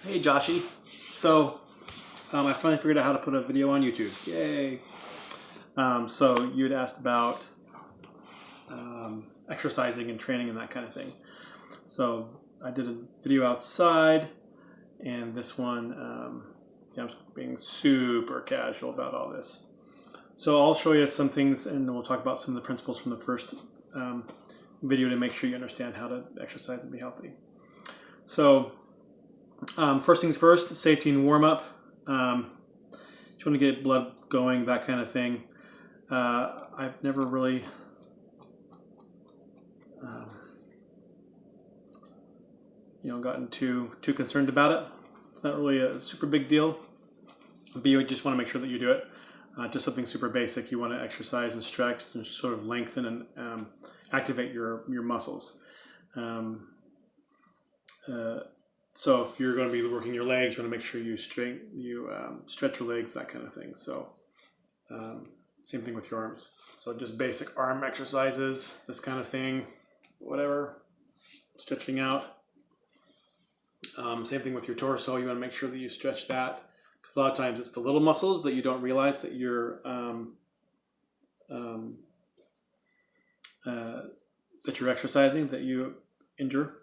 Hey Joshie. So I finally figured out how to put a video on YouTube. Yay! So you had asked about exercising and training and that kind of thing. So I did a video outside, and this one, I was being super casual about all this. So I'll show you some things, and we'll talk about some of the principles from the first video to make sure you understand how to exercise and be healthy. So first things first, safety and warm up. Just want to get blood going, that kind of thing. I've never really gotten too concerned about it. It's not really a super big deal, but you just want to make sure that you do it. Just something super basic. You want to exercise and stretch and sort of lengthen and activate your muscles. So if you're going to be working your legs, you want to make sure you stretch your legs, that kind of thing. So same thing with your arms. So just basic arm exercises, this kind of thing, whatever, stretching out. Same thing with your torso. You want to make sure that you stretch that. Because a lot of times it's the little muscles that you don't realize that you're exercising that you injure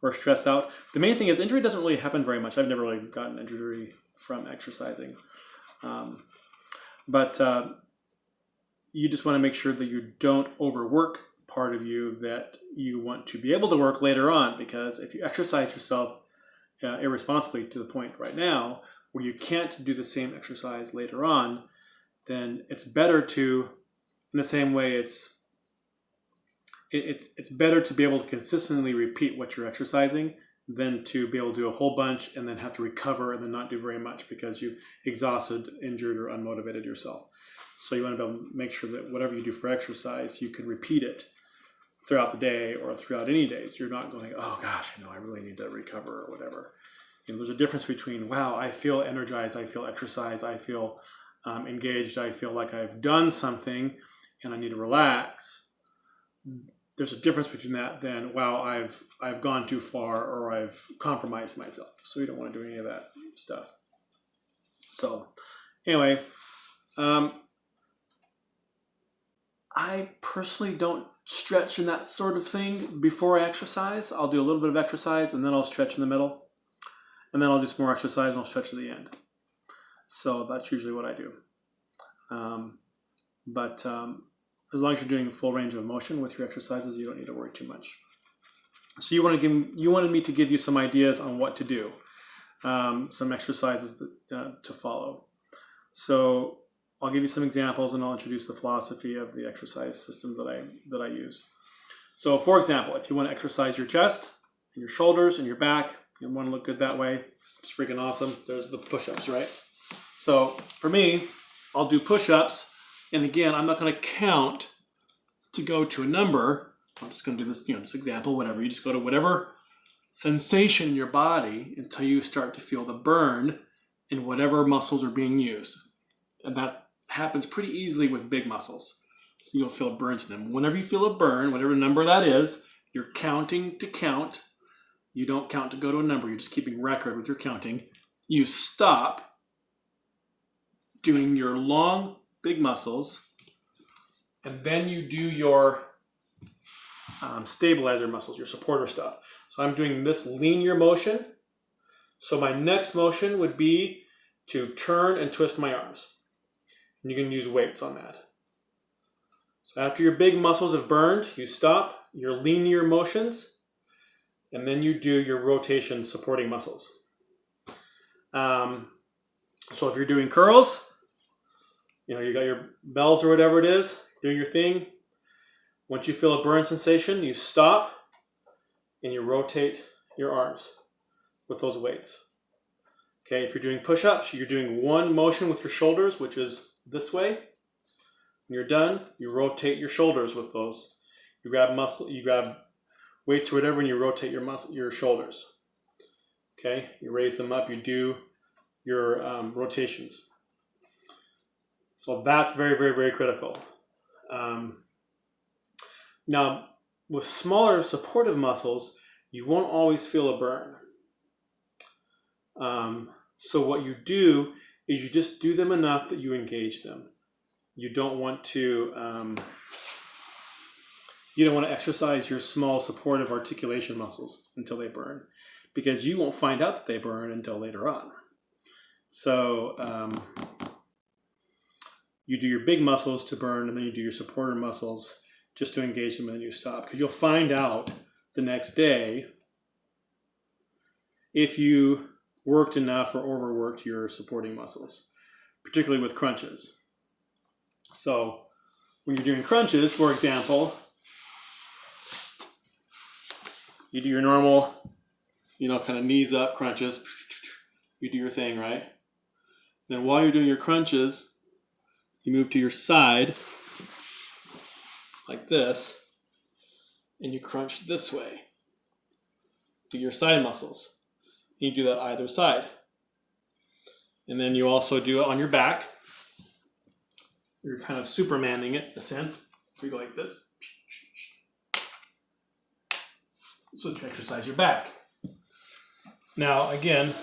or stress out. The main thing is injury doesn't really happen very much. I've never really gotten injury from exercising. But you just want to make sure that you don't overwork part of you that you want to be able to work later on, because if you exercise yourself irresponsibly to the point right now where you can't do the same exercise later on, then it's better to, in the same way, it's better to be able to consistently repeat what you're exercising than to be able to do a whole bunch and then have to recover and then not do very much because you've exhausted, injured, or unmotivated yourself. So you want to be able to make sure that whatever you do for exercise, you can repeat it throughout the day or throughout any days. You're not going, oh gosh, I really need to recover or whatever. There's a difference between, wow, I feel energized, I feel exercised, I feel engaged, I feel like I've done something and I need to relax. There's a difference between that than, wow, I've gone too far or I've compromised myself. So you don't want to do any of that stuff. So anyway, I personally don't stretch in that sort of thing before I exercise. I'll do a little bit of exercise and then I'll stretch in the middle. And then I'll do some more exercise and I'll stretch at the end. So that's usually what I do. But as long as you're doing a full range of motion with your exercises, you don't need to worry too much. So you wanted me to give you some ideas on what to do, some exercises to follow. So I'll give you some examples and I'll introduce the philosophy of the exercise system that I use. So for example, if you want to exercise your chest and your shoulders and your back, you want to look good that way, it's freaking awesome. There's the push-ups, right? So for me, I'll do push-ups. And again, I'm not going to count to go to a number. I'm just going to do this, this example, whatever. You just go to whatever sensation in your body until you start to feel the burn in whatever muscles are being used. And that happens pretty easily with big muscles. So you'll feel burns in them. Whenever you feel a burn, whatever number that is, you're counting to count. You don't count to go to a number. You're just keeping record with your counting. You stop doing your long, big muscles, and then you do your stabilizer muscles, your supporter stuff. So I'm doing this linear motion. So my next motion would be to turn and twist my arms. And you can use weights on that. So after your big muscles have burned, you stop your linear motions, and then you do your rotation supporting muscles. So if you're doing curls, you got your bells or whatever it is, doing your thing. Once you feel a burn sensation, you stop and you rotate your arms with those weights. Okay, if you're doing push-ups, you're doing one motion with your shoulders, which is this way. When you're done, you rotate your shoulders with those. You grab weights or whatever, and you rotate your shoulders. Okay, you raise them up, you do your rotations. So that's very, very, very critical. Now, with smaller supportive muscles, you won't always feel a burn. So what you do is you just do them enough that you engage them. You don't want to exercise your small supportive articulation muscles until they burn, because you won't find out that they burn until later on. So you do your big muscles to burn, and then you do your supporter muscles just to engage them, and then you stop. Because you'll find out the next day if you worked enough or overworked your supporting muscles, particularly with crunches. So when you're doing crunches, for example, you do your normal, kind of knees up crunches. You do your thing, right? Then while you're doing your crunches, you move to your side like this, and you crunch this way to your side muscles. You do that either side. And then you also do it on your back. You're kind of supermaning it in a sense. So you go like this. So to exercise your back. Now, again,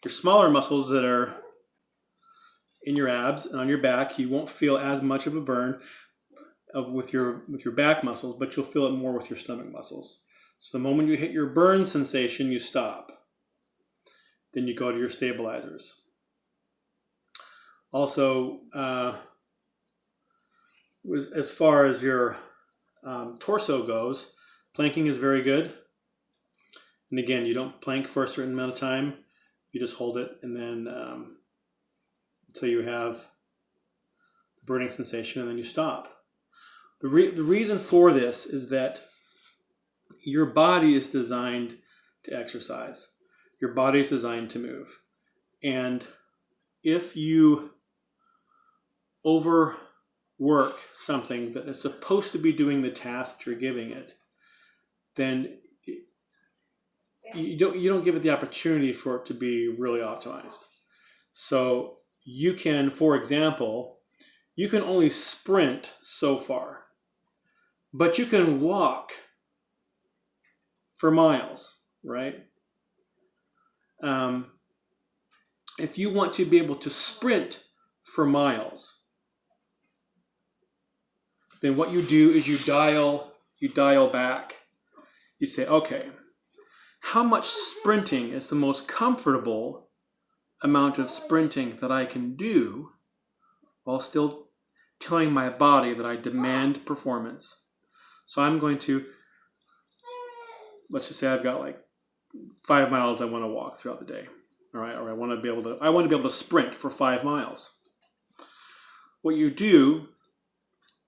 your smaller muscles that are in your abs and on your back, you won't feel as much of a burn with your back muscles, but you'll feel it more with your stomach muscles. So the moment you hit your burn sensation, you stop. Then you go to your stabilizers. Also, as far as your torso goes, planking is very good. And again, you don't plank for a certain amount of time. You just hold it, and then until you have the burning sensation, and then you stop. The reason for this is that your body is designed to exercise. Your body is designed to move. And if you overwork something that is supposed to be doing the task that you're giving it, then you don't give it the opportunity for it to be really optimized. So you can, for example, you can only sprint so far, but you can walk for miles, right? If you want to be able to sprint for miles, then what you do is you dial back. You say, okay, how much sprinting is the most comfortable amount of sprinting that I can do while still telling my body that I demand performance? So I'm going to, let's just say I've got like 5 miles I want to walk throughout the day. All right, or I want to be able to sprint for 5 miles. What you do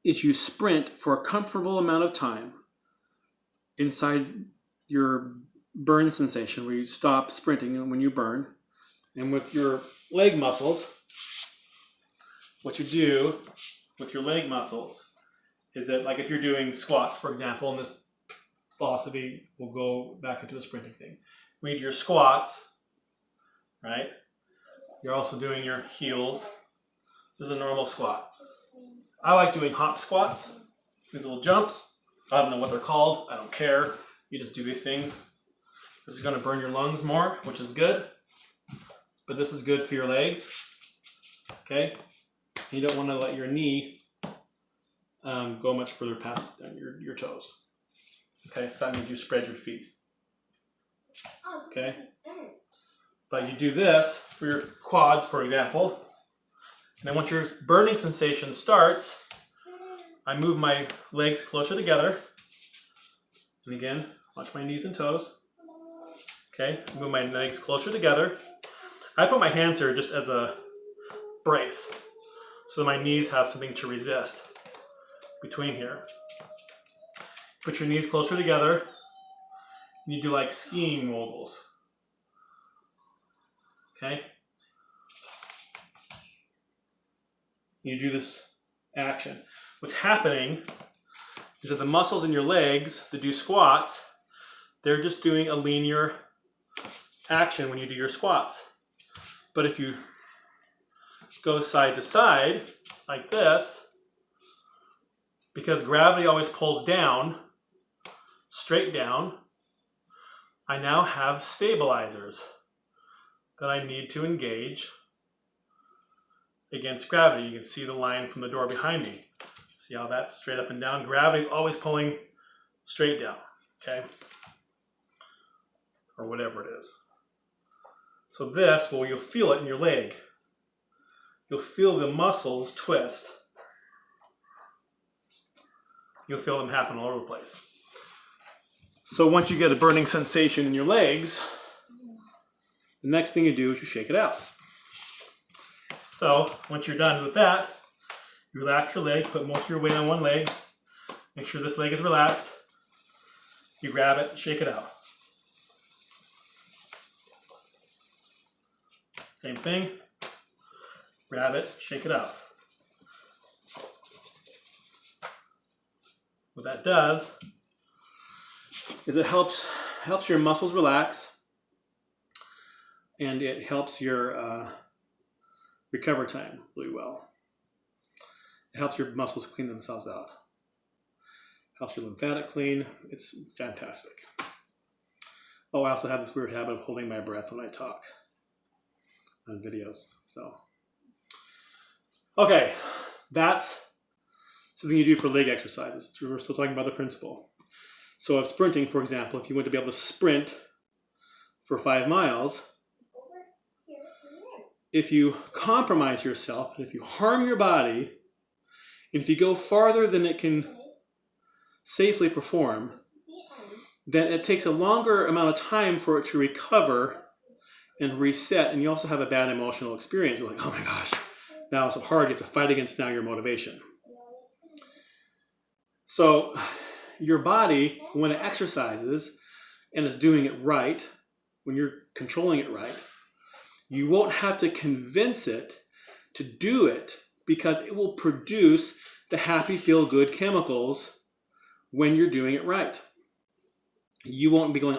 is you sprint for a comfortable amount of time inside your burn sensation, where you stop sprinting when you burn. And with your leg muscles, what you do with your leg muscles is that, like if you're doing squats, for example, and this philosophy will go back into the sprinting thing. When you do your squats, right, you're also doing your heels. This is a normal squat. I like doing hop squats, these little jumps. I don't know what they're called. I don't care. You just do these things. This is going to burn your lungs more, which is good. But this is good for your legs. Okay? You don't want to let your knee go much further past your toes. Okay? So that means you spread your feet. Okay? But you do this for your quads, for example. And then once your burning sensation starts, I move my legs closer together. And again, watch my knees and toes. Okay, move my legs closer together. I put my hands here just as a brace, so that my knees have something to resist between here. Put your knees closer together, and you do like skiing moguls. Okay? You do this action. What's happening is that the muscles in your legs that do squats, they're just doing a linear action when you do your squats. But if you go side to side like this, because gravity always pulls down, straight down, I now have stabilizers. that I need to engage against gravity. You can see the line from the door behind me. See how that's straight up and down? Gravity's always pulling straight down, okay? Or whatever it is. So this, well, you'll feel it in your leg. You'll feel the muscles twist. You'll feel them happen all over the place. So once you get a burning sensation in your legs, the next thing you do is you shake it out. So once you're done with that, you relax your leg, put most of your weight on one leg, make sure this leg is relaxed. You grab it, shake it out. Same thing, grab it, shake it out. What that does is it helps your muscles relax, and it helps your recover time really well. It helps your muscles clean themselves out. Helps your lymphatic clean. It's fantastic. Oh, I also have this weird habit of holding my breath when I talk on videos. So, okay, that's something you do for leg exercises. We're still talking about the principle. So if sprinting, for example, if you want to be able to sprint for 5 miles, if you compromise yourself, if you harm your body, and if you go farther than it can safely perform, then it takes a longer amount of time for it to recover and reset, and you also have a bad emotional experience. You're like, oh my gosh, now it's so hard. You have to fight against now your motivation. So your body, when it exercises and is doing it right, when you're controlling it right, you won't have to convince it to do it, because it will produce the happy, feel-good chemicals when you're doing it right. You won't be going,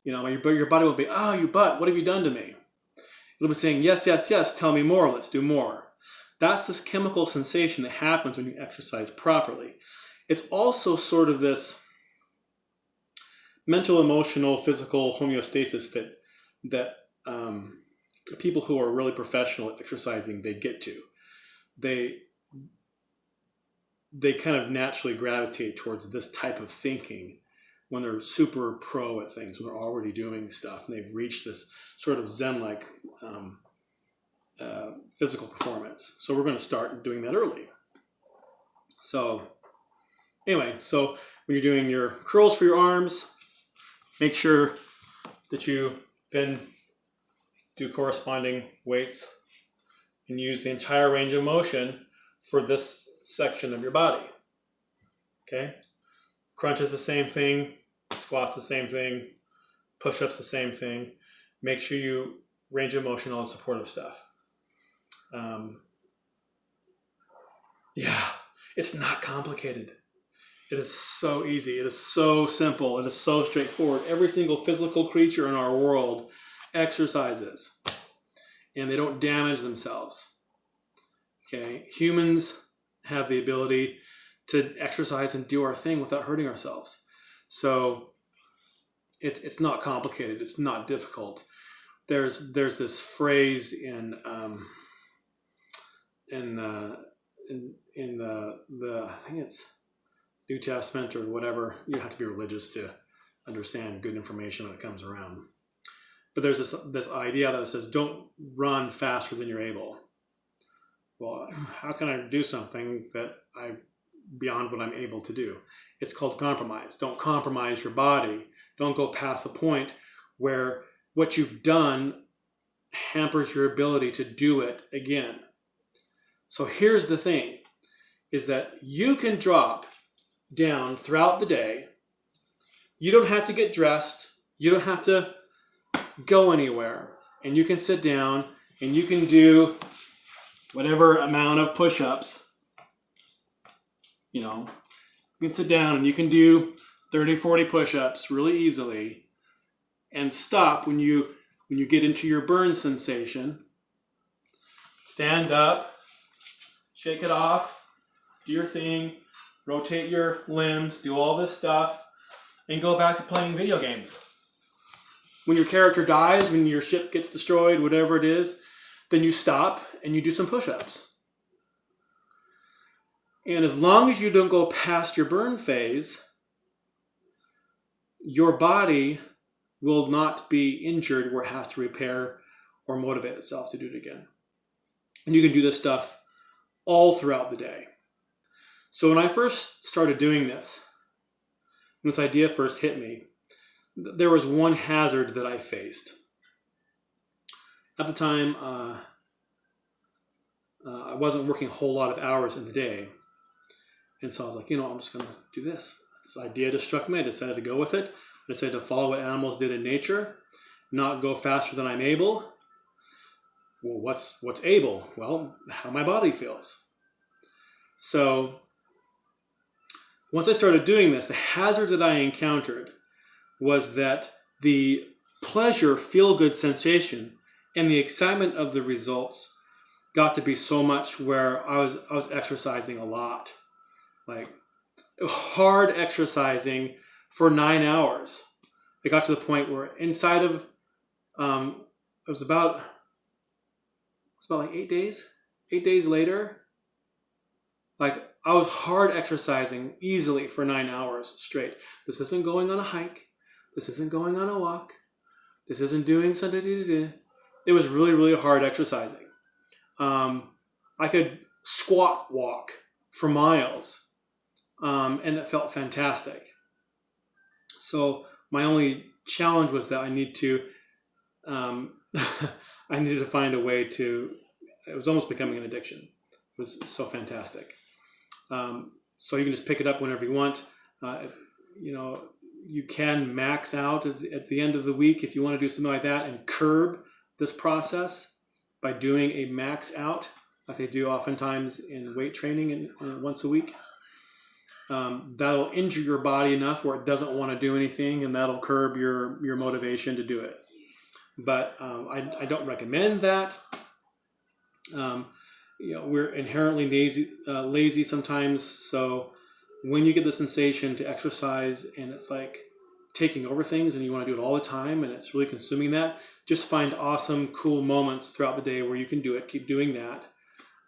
your body will be, oh, you butt, what have you done to me? It'll be saying, yes, yes, yes, tell me more, let's do more. That's this chemical sensation that happens when you exercise properly. It's also sort of this mental, emotional, physical homeostasis that people who are really professional at exercising, they get to. They kind of naturally gravitate towards this type of thinking when they're super pro at things, when they're already doing stuff and they've reached this sort of Zen-like physical performance. So we're going to start doing that early. So anyway, so when you're doing your curls for your arms, make sure that you then do corresponding weights and use the entire range of motion for this section of your body. Okay? Crunch is the same thing, squats the same thing, push-ups the same thing. Make sure you range of motion on supportive stuff. It's not complicated. It is so easy. It is so simple. It is so straightforward. Every single physical creature in our world exercises, and they don't damage themselves. Okay? Humans have the ability to exercise and do our thing without hurting ourselves. So it's not complicated. It's not difficult. There's this phrase in the I think it's New Testament or whatever. You have to be religious to understand good information when it comes around. But there's this idea that says, don't run faster than you're able. Well, how can I do something that beyond what I'm able to do? It's called compromise. Don't compromise your body. Don't go past the point where what you've done hampers your ability to do it again. So here's the thing, is that you can drop down throughout the day. You don't have to get dressed. You don't have to go anywhere. And you can sit down and you can do whatever amount of push-ups. You can sit down and you can do 30, 40 push-ups really easily and stop when you get into your burn sensation. Stand up, shake it off, do your thing, rotate your limbs, do all this stuff, and go back to playing video games. when your character dies, when your ship gets destroyed, whatever it is, then you stop and you do some push-ups. And as long as you don't go past your burn phase, your body will not be injured where it has to repair or motivate itself to do it again. And you can do this stuff all throughout the day. So when I first started doing this, when this idea first hit me, there was one hazard that I faced. At the time, I wasn't working a whole lot of hours in the day. And so I was like, I'm just going to do this. This idea just struck me. I decided to go with it. I decided to follow what animals did in nature, not go faster than I'm able. Well, what's able? Well, how my body feels. So once I started doing this, the hazard that I encountered was that the pleasure, feel-good sensation and the excitement of the results got to be so much where I was exercising a lot, like hard exercising for 9 hours. It got to the point where inside of it was about like 8 days. 8 days later, like I was hard exercising easily for 9 hours straight. This isn't going on a hike. This isn't going on a walk. This isn't doing something. It was really, really hard exercising. I could squat walk for miles, and it felt fantastic. So my only challenge was that I needed to find a way to. It was almost becoming an addiction. It was so fantastic. So you can just pick it up whenever you want. You can max out at the end of the week if you want to do something like that and curb this process by doing a max out, like they do oftentimes in weight training once a week. That'll injure your body enough where it doesn't want to do anything, and that'll curb your motivation to do it. But I don't recommend that. We're inherently lazy sometimes. So when you get the sensation to exercise and it's like taking over things and you want to do it all the time and it's really consuming that, just find awesome, cool moments throughout the day where you can do it. Keep doing that.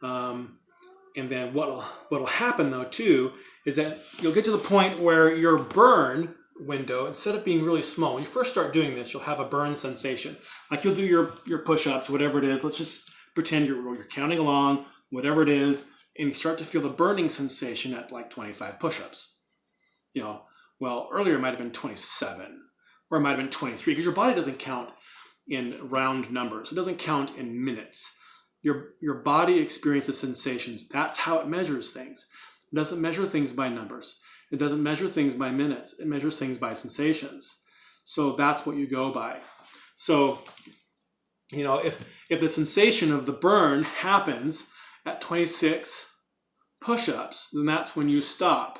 And then what'll happen though too is that you'll get to the point where your burn window, instead of being really small, when you first start doing this, you'll have a burn sensation. Like you'll do your push-ups, whatever it is. Let's just pretend you're counting along, whatever it is, and you start to feel the burning sensation at like 25 push-ups. Well, earlier it might have been 27, or it might have been 23, because your body doesn't count in round numbers. It doesn't count in minutes. Your body experiences sensations. That's how it measures things. It doesn't measure things by numbers. It doesn't measure things by minutes. It measures things by sensations. So that's what you go by. So, if the sensation of the burn happens at 26 push-ups, then that's when you stop.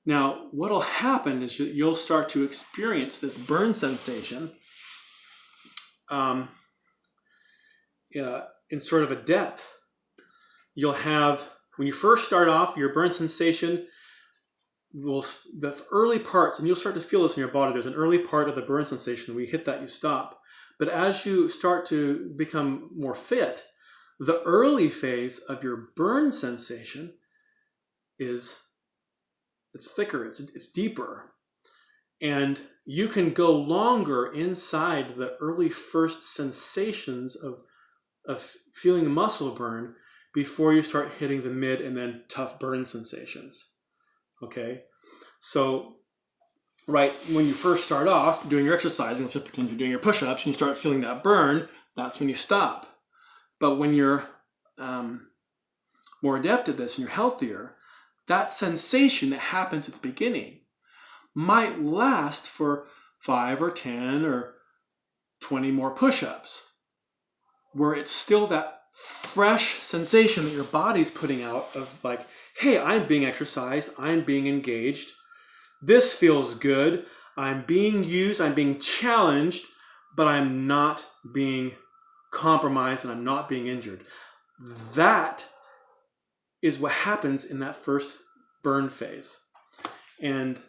Now, what'll happen is you'll start to experience this burn sensation in sort of a depth. You'll have, when you first start off, your burn sensation, the early parts, and you'll start to feel this in your body, there's an early part of the burn sensation. When you hit that, you stop. But as you start to become more fit, the early phase of your burn sensation it's thicker, it's deeper. And you can go longer inside the early first sensations of feeling muscle burn before you start hitting the mid and then tough burn sensations. Okay? So, right when you first start off doing your exercising, let's just pretend you're doing your push-ups and you start feeling that burn, that's when you stop. But when you're more adept at this and you're healthier, that sensation that happens at the beginning might last for 5 or 10 or 20 more push-ups, where it's still that fresh sensation that your body's putting out of like, hey, I'm being exercised, I'm being engaged, this feels good, I'm being used, I'm being challenged, but I'm not being compromised and I'm not being injured. That is what happens in that first burn phase. And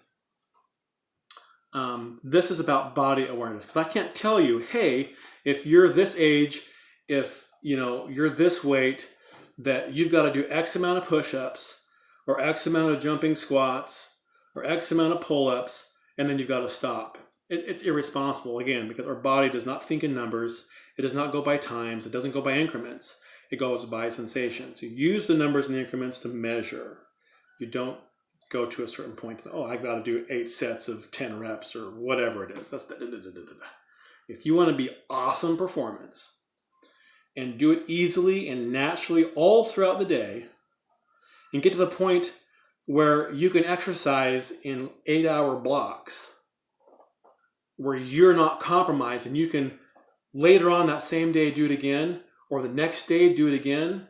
this is about body awareness, because I can't tell you, hey, if you're this age, if you're this weight, that you've got to do X amount of push-ups or X amount of jumping squats or X amount of pull-ups, and then you've got to stop. It's irresponsible, again, because our body does not think in numbers. It does not go by times. It doesn't go by increments. It goes by sensation. So use the numbers and the increments to measure. You don't go to a certain point. Oh, I've got to do 8 sets of 10 reps or whatever it is. That's If you want to be awesome performance and do it easily and naturally all throughout the day, and get to the point where you can exercise in 8-hour blocks, where you're not compromised, and you can later on that same day do it again, or the next day do it again,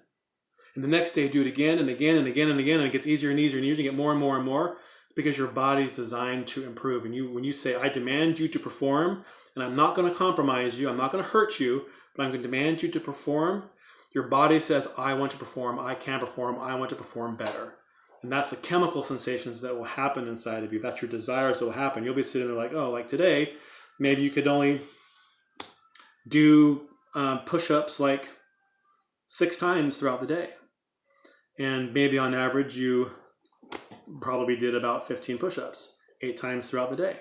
and the next day do it again and again and again and again, and it gets easier and easier and easier, you get more and more and more, because your body's designed to improve. And when you say, I demand you to perform, and I'm not going to compromise you, I'm not going to hurt you, but I'm going to demand you to perform, your body says, I want to perform, I can perform, I want to perform better. And that's the chemical sensations that will happen inside of you. That's your desires that will happen. You'll be sitting there like, oh, like today, maybe you could only do push-ups like 6 times throughout the day. And maybe on average, you probably did about 15 push-ups 8 times throughout the day.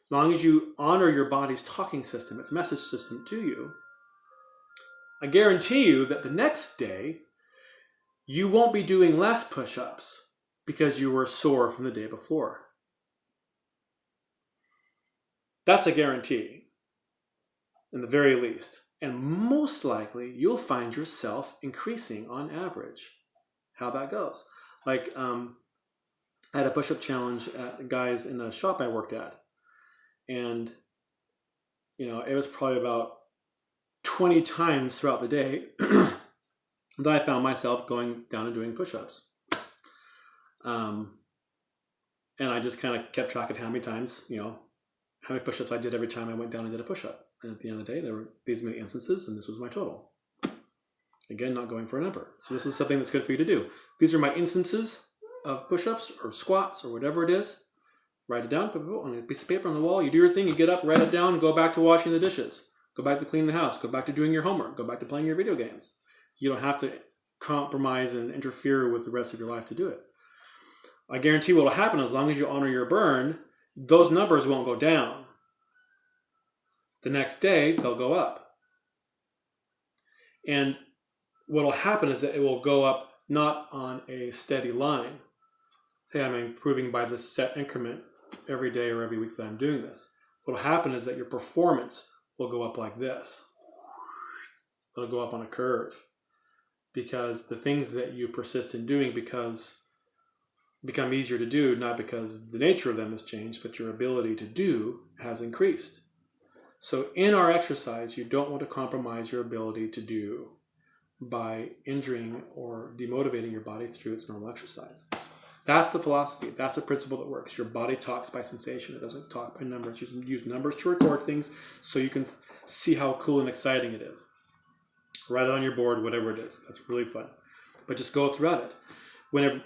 As long as you honor your body's talking system, its message system to you, I guarantee you that the next day, you won't be doing less push-ups because you were sore from the day before. That's a guarantee, in the very least. And most likely, you'll find yourself increasing on average. How that goes. Like, I had a push-up challenge at guys in the shop I worked at. And, it was probably about 20 times throughout the day that I found myself going down and doing push-ups. And I just kind of kept track of how many times, how many push-ups I did every time I went down and did a push-up. And at the end of the day, there were these many instances, and this was my total. Again, not going for a number. So this is something that's good for you to do. These are my instances of push-ups or squats or whatever it is. Write it down, put it on a piece of paper on the wall. You do your thing, you get up, write it down, and go back to washing the dishes. Go back to cleaning the house. Go back to doing your homework. Go back to playing your video games. You don't have to compromise and interfere with the rest of your life to do it. I guarantee what will happen, as long as you honor your burn, those numbers won't go down. The next day, they'll go up. And what will happen is that it will go up not on a steady line. Hey, I'm improving by this set increment every day or every week that I'm doing this. What will happen is that your performance will go up like this. It'll go up on a curve, because the things that you persist in doing become easier to do, not because the nature of them has changed, but your ability to do has increased. So in our exercise, you don't want to compromise your ability to do by injuring or demotivating your body through its normal exercise. That's the philosophy. That's the principle that works. Your body talks by sensation. It doesn't talk by numbers. You use numbers to record things so you can see how cool and exciting it is. Write it on your board, whatever it is. That's really fun. But just go throughout it. Whenever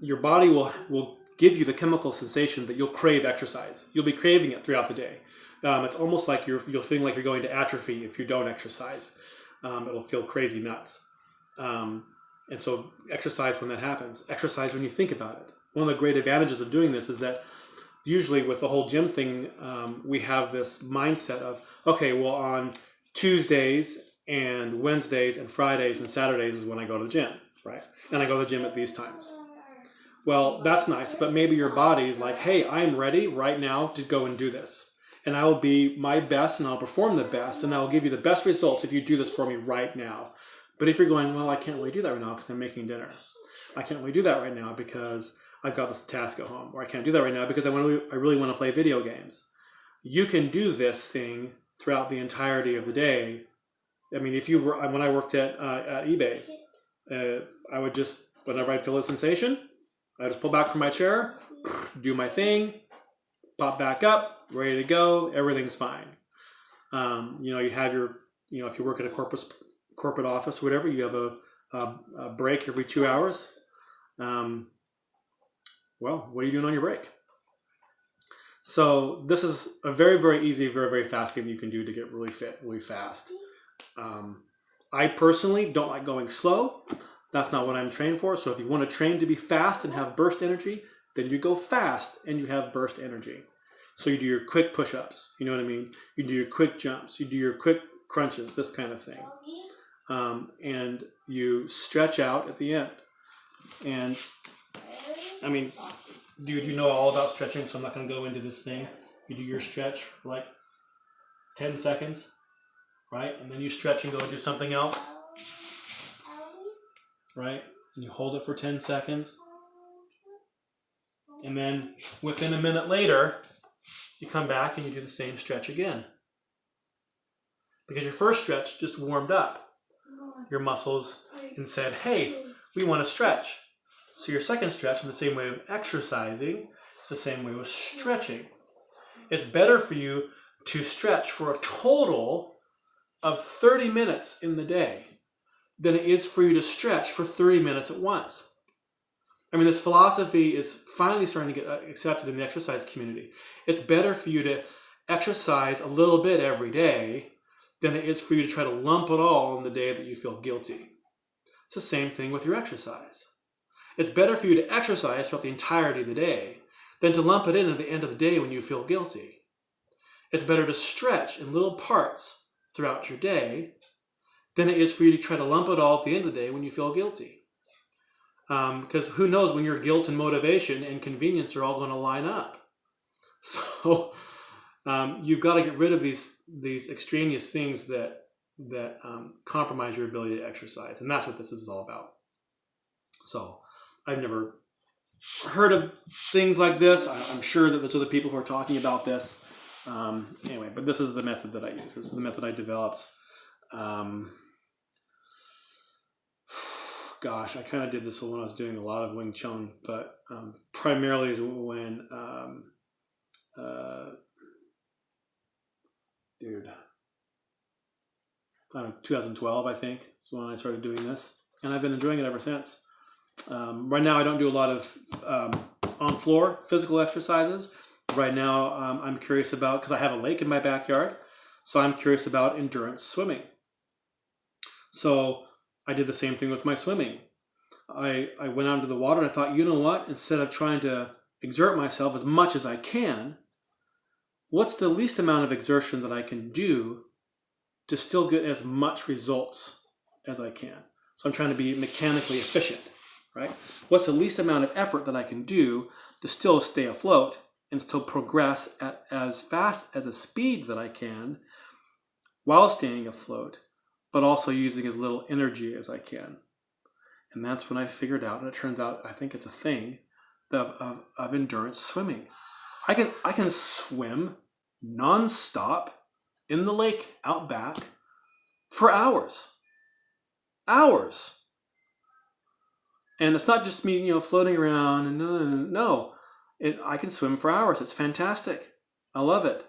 your body will give you the chemical sensation that you'll crave exercise. You'll be craving it throughout the day. It's almost like you'll feel like you're going to atrophy if you don't exercise. It'll feel crazy nuts. And so exercise when that happens. Exercise when you think about it. One of the great advantages of doing this is that usually with the whole gym thing, we have this mindset of, okay, well, on Tuesdays and Wednesdays and Fridays and Saturdays is when I go to the gym, right? And I go to the gym at these times. Well, that's nice, but maybe your body is like, hey, I'm ready right now to go and do this. And I will be my best, and I'll perform the best, and I will give you the best results if you do this for me right now. But if you're going, well, I can't really do that right now because I'm making dinner. I can't really do that right now because I've got this task at home. Or I can't do that right now because I really want to play video games. You can do this thing throughout the entirety of the day. I mean, when I worked at eBay, I would just, whenever I'd feel a sensation, I'd just pull back from my chair, do my thing, pop back up, ready to go, everything's fine. You have your, if you work at a corporate office or whatever, you have a break every 2 hours. Well, what are you doing on your break? So this is a very, very easy, very, very fast thing that you can do to get really fit really fast. I personally don't like going slow. That's not what I'm trained for. So if you want to train to be fast and have burst energy, then you go fast and you have burst energy. So you do your quick push-ups, you know what I mean? You do your quick jumps, you do your quick crunches, this kind of thing. And you stretch out at the end. And I mean, dude, you know all about stretching, so I'm not going to go into this thing. You do your stretch for like 10 seconds, right? And then you stretch and go do something else, right? And you hold it for 10 seconds. And then within a minute later, you come back and you do the same stretch again. Because your first stretch just warmed up your muscles and said, hey, we want to stretch. So your second stretch, in the same way of exercising, is the same way with stretching. It's better for you to stretch for a total of 30 minutes in the day than it is for you to stretch for 30 minutes at once. I mean, this philosophy is finally starting to get accepted in the exercise community. It's better for you to exercise a little bit every day than it is for you to try to lump it all on the day that you feel guilty. It's the same thing with your exercise. It's better for you to exercise throughout the entirety of the day than to lump it in at the end of the day when you feel guilty. It's better to stretch in little parts throughout your day than it is for you to try to lump it all at the end of the day when you feel guilty. Because who knows when your guilt and motivation and convenience are all going to line up. So you've got to get rid of these extraneous things that compromise your ability to exercise. And that's what this is all about. So I've never heard of things like this. I'm sure that there's other people who are talking about this. Anyway, but this is the method that I use. This is the method I developed. Gosh, I kind of did this when I was doing a lot of Wing Chun, but primarily is when, 2012, I think, is when I started doing this. And I've been enjoying it ever since. Right now, I don't do a lot of on-floor physical exercises. Right now, I'm curious about, because I have a lake in my backyard, so I'm curious about endurance swimming. So I did the same thing with my swimming. I went out into the water and I thought, you know what? Instead of trying to exert myself as much as I can, what's the least amount of exertion that I can do to still get as much results as I can? So I'm trying to be mechanically efficient, right? What's the least amount of effort that I can do to still stay afloat and still progress at as fast as a speed that I can while staying afloat, but also using as little energy as I can. And that's when I figured out, and it turns out I think it's a thing, of endurance swimming. I can swim non-stop in the lake out back for hours. Hours. And it's not just me, floating around and no. I can swim for hours. It's fantastic. I love it.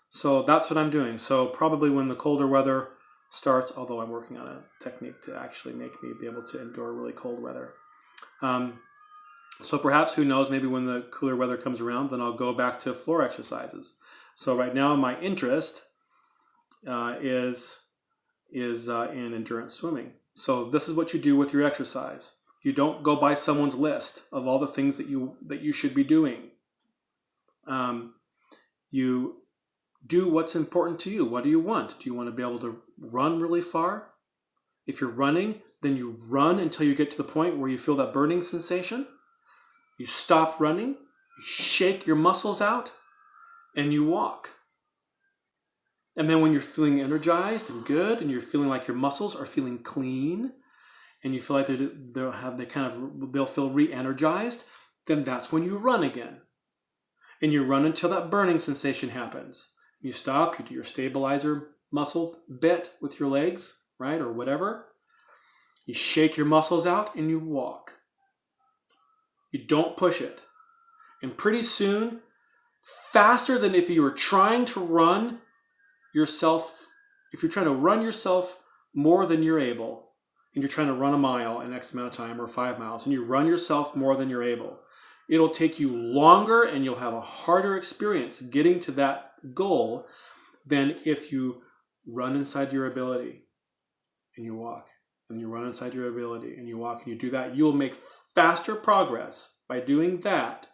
So that's what I'm doing. So probably when the colder weather starts, although I'm working on a technique to actually make me be able to endure really cold weather. So perhaps, who knows, maybe when the cooler weather comes around, then I'll go back to floor exercises. So right now my interest is in endurance swimming. So this is what you do with your exercise. You don't go by someone's list of all the things that you should be doing. You do what's important to you. What do you want? Do you want to be able to run really far? If you're running, then you run until you get to the point where you feel that burning sensation. You stop running, you shake your muscles out, and you walk. And then when you're feeling energized and good, and you're feeling like your muscles are feeling clean, and you feel like they'll feel re-energized, then that's when you run again. And you run until that burning sensation happens. You stop, you do your stabilizer muscle bit with your legs, right, or whatever. You shake your muscles out and you walk. You don't push it. And pretty soon, faster than if you were trying to run yourself, if you're trying to run yourself more than you're able, and you're trying to run a mile in X amount of time or 5 miles, and you run yourself more than you're able, it'll take you longer and you'll have a harder experience getting to that goal than if you run inside your ability and you walk, and you run inside your ability and you walk and you do that. You'll make faster progress by doing that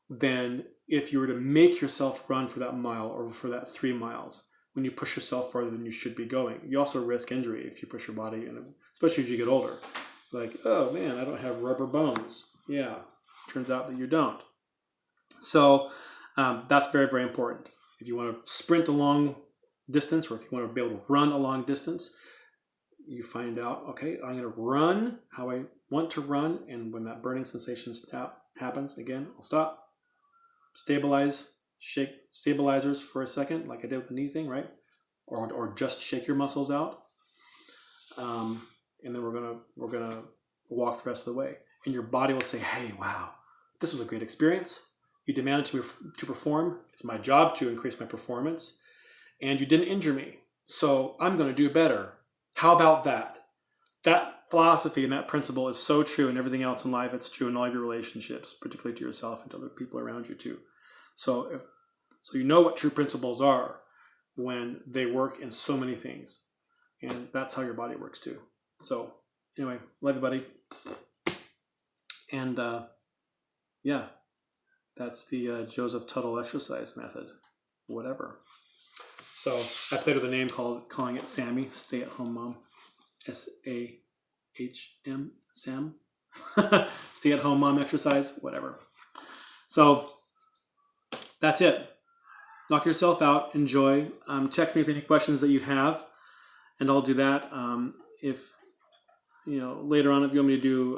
than if you were to make yourself run for that mile or for that 3 miles when you push yourself further than you should be going. You also risk injury if you push your body, and especially as you get older. Like, oh man, I don't have rubber bones. Yeah, turns out that you don't. So that's very, very important. If you want to sprint a long distance, or if you want to be able to run a long distance, you find out, okay, I'm going to run how I want to run, and when that burning sensation happens, again, I'll stop, stabilize, shake stabilizers for a second, like I did with the knee thing, right? Or just shake your muscles out, and then we're gonna walk the rest of the way, and your body will say, "Hey, wow, this was a great experience. You demanded to perform. It's my job to increase my performance, and you didn't injure me, so I'm going to do better. How about that?" That philosophy and that principle is so true in everything else in life. It's true in all of your relationships, particularly to yourself and to other people around you too. So you know what true principles are when they work in so many things, and that's how your body works too. So anyway, love you, buddy. And yeah, that's the Joseph Tuttle exercise method, whatever. So I played with a name calling it Sammy, Stay at Home Mom, SAHM, Sam, Stay at Home Mom exercise, whatever. So that's it. Knock yourself out. Enjoy. Text me if any questions that you have, and I'll do that. If later on, if you want me to do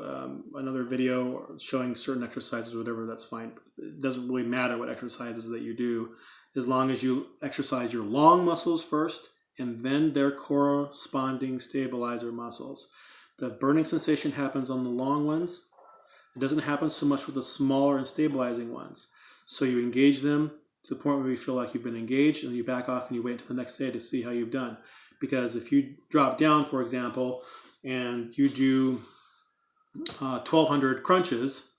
another video showing certain exercises or whatever, that's fine. It doesn't really matter what exercises that you do, as long as you exercise your long muscles first and then their corresponding stabilizer muscles. The burning sensation happens on the long ones. It doesn't happen so much with the smaller and stabilizing ones. So you engage them to the point where you feel like you've been engaged, and you back off and you wait until the next day to see how you've done. Because if you drop down, for example, and you do 1,200 crunches,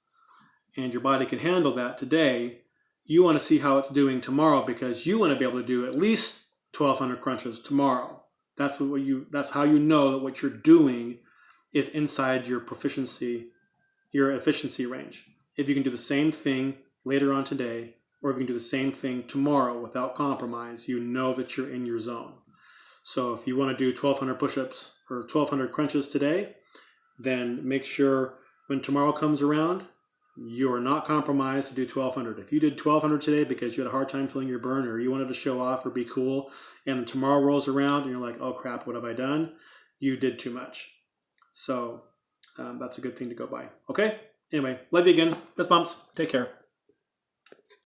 and your body can handle that today, you want to see how it's doing tomorrow, because you want to be able to do at least 1,200 crunches tomorrow. That's how you know that what you're doing is inside your proficiency, your efficiency range. If you can do the same thing later on today, or if you can do the same thing tomorrow without compromise, you know that you're in your zone. So if you want to do 1,200 push-ups or 1,200 crunches today, then make sure when tomorrow comes around, you are not compromised to do 1,200. If you did 1,200 today because you had a hard time feeling your burn, or you wanted to show off or be cool, and tomorrow rolls around and you're like, oh crap, what have I done? You did too much. So that's a good thing to go by. Okay? Anyway, love you again. Fist bumps. Take care.